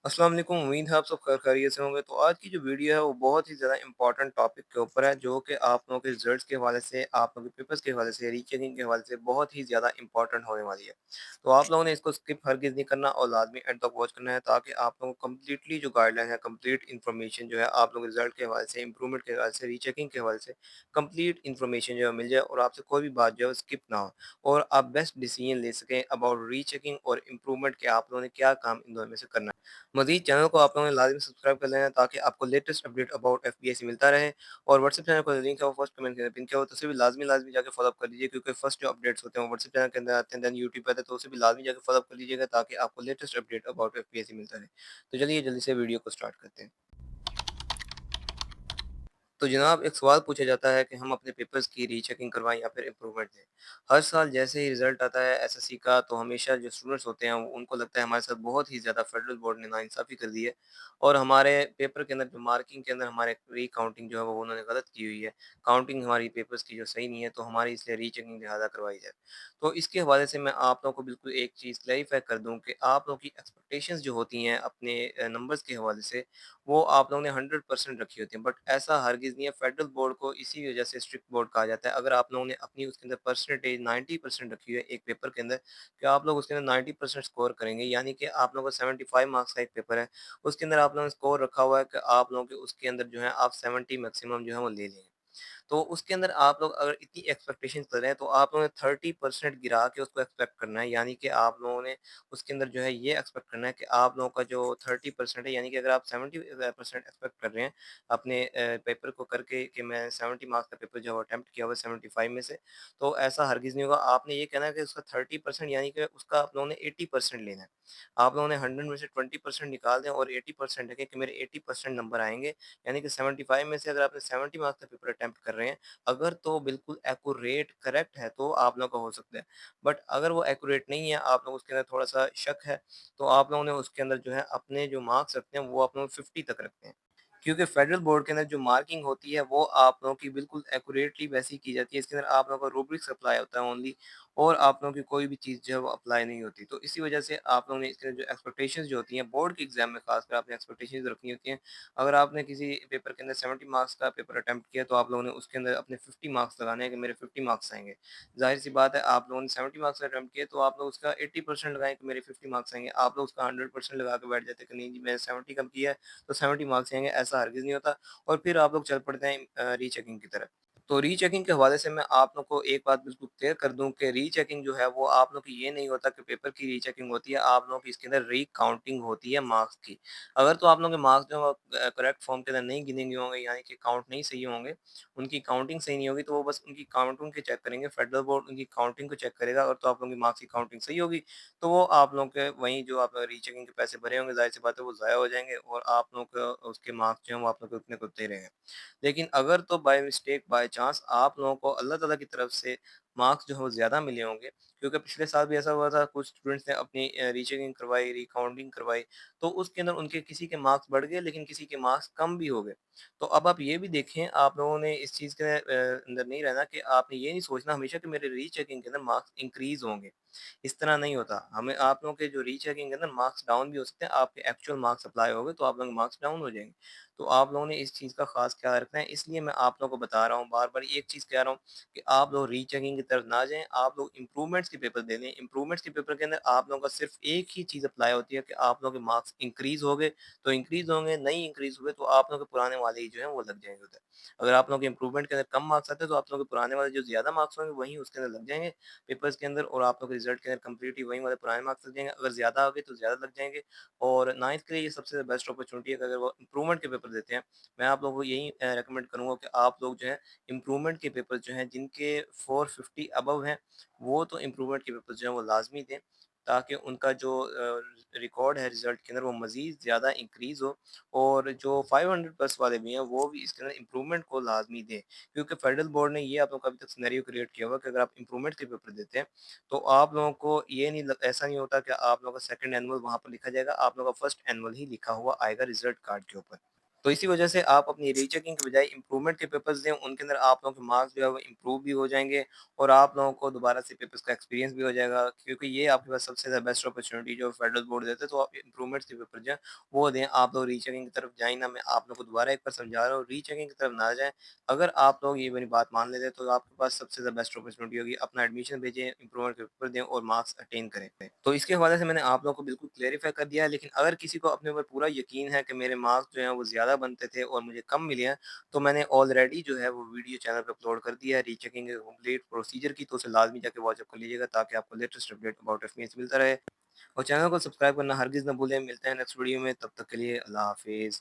अस्सलाम वालेकुम। उम्मीद है आप सब खैरियत से होंगे। तो आज की जो वीडियो है वो बहुत ही ज़्यादा इम्पोर्टेंट टॉपिक के ऊपर है, जो कि आप लोगों के रिजल्ट्स के हवाले से, आप लोगों के पेपर्स के हवाले से, रीचेकिंग के हवाले से बहुत ही ज़्यादा इम्पोर्टेंट होने वाली है। तो आप लोगों ने इसको स्किप हरगिज़ नहीं करना और लाजमी एंड तक वॉच करना है, ताकि आप लोगों को कम्प्लीटली जो गाइडलाइन है, कंप्लीट इन्फॉर्मेशन जो है आप लोगों के रिजल्ट के हवाले से, इंप्रूवमेंट के हवाले से, रीचेकिंग के हवाले से कंप्लीट इन्फॉर्मेशन जो है मिल जाए और आपसे कोई भी बात जो है वो स्किप ना हो और आप बेस्ट डिसीजन ले सकें अबाउट रीचेकिंग और इम्प्रूवमेंट के आप लोगों ने क्या काम इन दोनों में से करना है। मज़ीद चैनल को आप लोगों ने लाज़मी सब्सक्राइब कर लेना है, ताकि आपको लेटेस्ट अपडेट अबाउट एफपीएससी मिलता रहे। और व्हाट्सएप चैनल का जो लिंक है वो फर्स्ट कमेंट के अंदर पिन किया हुआ है, तो उसे भी लाज़मी जाके फॉलो अप कर लीजिए, क्योंकि फर्स्ट जो अपडेट्स होते हैं वो व्हाट्सएप चैनल के अंदर आते हैं, देन यूट्यूब पे आते हैं, तो उसे भी लाज़मी जाके फॉलो अप कर लीजिएगा, ताकि आपको लेटेस्ट अपडेट अबाउट एफपीएससी मिलता रहे। तो चलिए जल्दी से वीडियो को स्टार्ट करते हैं। तो जनाब, एक सवाल पूछा जाता है कि हम अपने पेपर्स की रीचेकिंग करवाएँ या फिर इम्प्रूवमेंट दें। हर साल जैसे ही रिज़ल्ट आता है एसएससी का, तो हमेशा जो स्टूडेंट्स होते हैं उनको लगता है हमारे साथ बहुत ही ज़्यादा फेडरल बोर्ड ने नाइंसाफ़ी कर दी है और हमारे पेपर के अंदर जो मार्किंग के अंदर हमारे री-काउंटिंग जो है वो उन्होंने गलत की हुई है। काउंटिंग हमारी पेपर्स की जो सही नहीं है, तो हमारी इसलिए रीचेकिंग लिहाज़ा करवाई जाए। तो इसके हवाले से मैं आप लोगों को बिल्कुल एक चीज़ क्लैरिफ़ाई कर दूँ कि आप लोगों की एक्सपेक्टेशंस जो होती हैं अपने नंबर्स के हवाले से, वो आप लोगों ने 100% रखी होती है, बट ऐसा हरगिज़ नहीं है। फेडरल बोर्ड को इसी वजह से स्ट्रिक्ट बोर्ड कहा जाता है। अगर आप लोगों ने अपनी उसके अंदर परसेंटेज 90% रखी हुई है एक पेपर के अंदर, कि आप लोग उसके अंदर 90% स्कोर करेंगे, यानी कि आप लोगों का 75 मार्क्स का एक पेपर है, उसके अंदर आप लोगों ने स्कोर रखा हुआ है कि आप लोगों के उसके अंदर जो है आप 70 मैक्सिमम जो है वो ले लेंगे। तो उसके अंदर आप लोग अगर इतनी एक्सपेक्टेशंस कर रहे हैं, तो आप लोगों ने 30% गिरा के उसको एक्सपेक्ट करना है। यानी कि आप लोगों ने उसके अंदर जो है ये एक्सपेक्ट करना है कि आप लोगों का जो 30% है, यानी कि अगर आप 70% एक्सपेक्ट कर रहे हैं अपने पेपर को करके कि मैं 70 मार्क्स का पेपर जो है वो अटेम्प्ट किया हुआ है 75 में से, तो ऐसा हरगिज़ नहीं होगा। आपने ये कहना है कि उसका 30% यानी कि उसका आप लोगों ने 80% लेना है। आप लोगों ने 100 में से 20% निकाल दें और 80% रखें कि मेरे 80% नंबर आएँगे, यानी कि 75 में से अगर आपने 70 मार्क्स का पेपर अटेम्प्ट कर रहे हैं, अगर तो बिल्कुल एक्यूरेट करेक्ट है, तो आप लोगों का हो सकता है। बट अगर वो एक्यूरेट नहीं है, आप लोग उसके अंदर थोड़ा-सा शक है, तो आप लोगों ने उसके अंदर जो है अपने जो मार्क्स रखते हैं वो आप लोग 50 तक रखते हैं। क्योंकि फेडरल बोर्ड के अंदर जो मार्किंग होती है वो आप लोगों की बिल्कुल एक्यूरेटली वैसी की जाती है। इसके अंदर आप लोगों का रूब्रिक्स अप्लाई होता है ओनली, और आप लोगों की कोई भी चीज़ जो है वो अप्लाई नहीं होती। तो इसी वजह से आप लोगों ने इसके अंदर जो एक्सपेक्टेशंस जो होती हैं बोर्ड के एग्ज़ाम में, खासकर आपने एक्सपेक्टेशंस रखनी होती हैं। अगर आपने किसी पेपर के अंदर 70 मार्क्स का पेपर अटेम्प्ट किया, तो आप लोगों ने उसके अंदर अपने 50 मार्क्स लगाने हैं कि मेरे 50 मार्क्स आएँगे। ज़ाहिर-सी बात है, आप लोगों ने 70 मार्क्स का अटेम्प्ट किया, तो आप लोग उसका 80% लगाएँ कि मेरे 50 मार्क्स आएँगे। आप लोग उसका 100% लगा के बैठ जाते हैं कि नहीं जी, मैंने 70 कम किया है, तो 70 मार्क्स आएँगे, ऐसा हरगिज़ नहीं होता। और फिर आप लोग चल पड़ते हैं रीचेकिंग की तरफ। तो रीचेकिंग के हवाले से मैं आप लोग को एक बात बिल्कुल क्लियर कर दूँ कि रीचेकिंग जो है वो आप लोग की ये नहीं होता कि पेपर की रीचेकिंग होती है, आप लोगों की इसके अंदर रीकाउंटिंग होती है मार्क्स की। अगर तो आप लोगों के मार्क्स जो करेक्ट फॉर्म के अंदर नहीं गिने गए होंगे, यानी कि काउंट नहीं सही होंगे, उनकी काउंटिंग सही नहीं होगी, तो वो बस उनकी काउंटिंग के चेक करेंगे, फेडरल बोर्ड उनकी काउंटिंग को चेक करेगा। अगर तो आप लोगों की मार्क्स की काउंटिंग सही होगी, तो वो आप लोगों के वहीं जो आप रीचेकिंग के पैसे भरे होंगे, ज़ाहिर-सी बात है वो ज़ाया हो जाएँगे और आप लोगों को उसके मार्क्स जो हैं वो आप लोग को उतने को उतने ही रहेंगे। लेकिन अगर तो बाय मिस्टेक, बाय चांस आप लोगों को अल्लाह ताला की तरफ से मार्क्स जो है वो ज़्यादा मिले होंगे, क्योंकि पिछले साल भी ऐसा हुआ था, कुछ स्टूडेंट्स ने अपनी रीचेकिंग करवाई, रिकाउंटिंग करवाई, तो उसके अंदर उनके किसी के मार्क्स बढ़ गए, लेकिन किसी के मार्क्स कम भी हो गए। तो अब आप ये भी देखें, आप लोगों ने इस चीज़ के अंदर नहीं रहना कि आपने ये नहीं सोचना हमेशा कि मेरे रीचेकिंग के अंदर मार्क्स इंक्रीज़ होंगे। इस तरह नहीं होता। हमें आप लोगों के जो रीचेकिंग के अंदर मार्क्स डाउन भी हो सकते हैं, आपके एक्चुअल मार्क्स अप्लाई हो गए, तो आप लोगों के मार्क्स डाउन हो जाएँगे। तो आप लोगों ने इस चीज़ का ख़ास ख्याल रखना है, इसलिए मैं आप लोगों को बता रहा हूँ, बार-बार एक चीज़ कह रहा हूँ कि आप लोग रीचेकिंग की तरफ ना जाएँ, आप लोग इम्प्रूवमेंट्स के पेपर दे लें। इम्प्रूवमेंट्स के पेपर के अंदर आप लोगों का सिर्फ़ एक ही चीज़ अप्लाई होती है कि आप लोगों के मार्क्स इंक्रीज़ हो गए, तो इंक्रीज़ होंगे, नहीं इंक्रीज़ हुए, तो आप लोगों के पुराने वाले ही जो हैं वो लग जाएँगे उधर। अगर आप लोगों के इम्प्रूवमेंट के अंदर कम मार्क्स आते हैं, तो आप लोगों के पुराने वाले जो ज़्यादा मार्क्स होंगे, वहीं उसके अंदर लग जाएँगे पेपर्स के अंदर, और आप लोगों के रिज़ल्ट के अंदर कंप्लीटली वही वाले पुराने मार्क्स लग जाएँगे। अगर ज़्यादा आ गए, तो ज़्यादा लग जाएँगे। और 9th के लिए ये सबसे बेस्ट अपॉर्च्युनिटी है कि अगर वो इम्प्रूवमेंट के पेपर देते हैं, मैं आप लोगों को यही रिकमेंड करूँगा कि आप लोग जो है इम्प्रूवमेंट के पेपर जो हैं जिनके 450 अबव हैं, वो तो इम्प्रूवमेंट के पेपर जो हैं वो लाज़मी दें, ताकि उनका जो रिकॉर्ड है रिज़ल्ट के अंदर वो मज़ीद ज़्यादा इंक्रीज़ हो। और जो 500 प्लस वाले भी हैं, वो भी इसके अंदर इम्प्रूवमेंट को लाज़मी दें। क्योंकि फेडरल बोर्ड ने ये आप लोगों का अभी तक सिनेरियो क्रिएट किया हुआ है कि अगर आप इम्प्रूवमेंट के पेपर देते हैं, तो आप लोगों को ये नहीं लग ऐसा नहीं होता कि आप लोगों का सेकंड एनुअल वहाँ पर लिखा जाएगा, आप लोगों का फर्स्ट एनुअल ही लिखा हुआ आएगा रिज़ल्ट कार्ड के ऊपर। तो इसी वजह से आप अपनी रीचेकिंग के बजाय इम्प्रूवमेंट के पेपर्स दें, उनके अंदर आप लोगों के मार्क्स जो है वो इम्प्रूव भी हो जाएँगे और आप लोगों को दोबारा से पेपर्स का एक्सपीरियंस भी हो जाएगा, क्योंकि ये आपके पास सबसे ज़्यादा बेस्ट अपॉर्च्युनिटी जो फेडरल बोर्ड देता है, तो आप इम्प्रूवमेंट्स के पेपर जो हैं वो दें। आप लोग रीचेकिंग की तरफ जाएँ ना, मैं आप लोगों को दोबारा एक बार समझा रहा हूँ, रीचेकिंग की तरफ ना जाएँ। अगर आप लोग ये मेरी बात मान लेते हैं, तो आपके पास सबसे ज़्यादा बेस्ट अपॉर्च्युनिटी होगी, अपना एडमिशन भेजें, इम्प्रूवमेंट के पेपर दें और मार्क्स अटेन करें। तो इसके हवाले से मैंने आप लोगों को बिल्कुल क्लेरिफ़ाई कर दिया है, लेकिन अगर किसी को अपने ऊपर पूरा यकीन है कि मेरे मार्क्स जो हैं वो ज़्यादा बनते थे और मुझे कम मिले हैं, तो मैंने ऑलरेडी जो है वो वीडियो चैनल पे अपलोड कर दिया है रीचेकिंग के कंप्लीट प्रोसीजर की, तो उसे लाज़मी जाके वॉच अप कर लीजिएगा ताकि आपको लेटेस्ट अपडेट अबाउट एक्सपीरियंस मिलता रहे। और चैनल को सब्सक्राइब करना हरगिज़ ना भूलें। मिलते हैं नेक्स्ट वीडियो में, तब तक के लिए अल्लाह हाफ़िज़।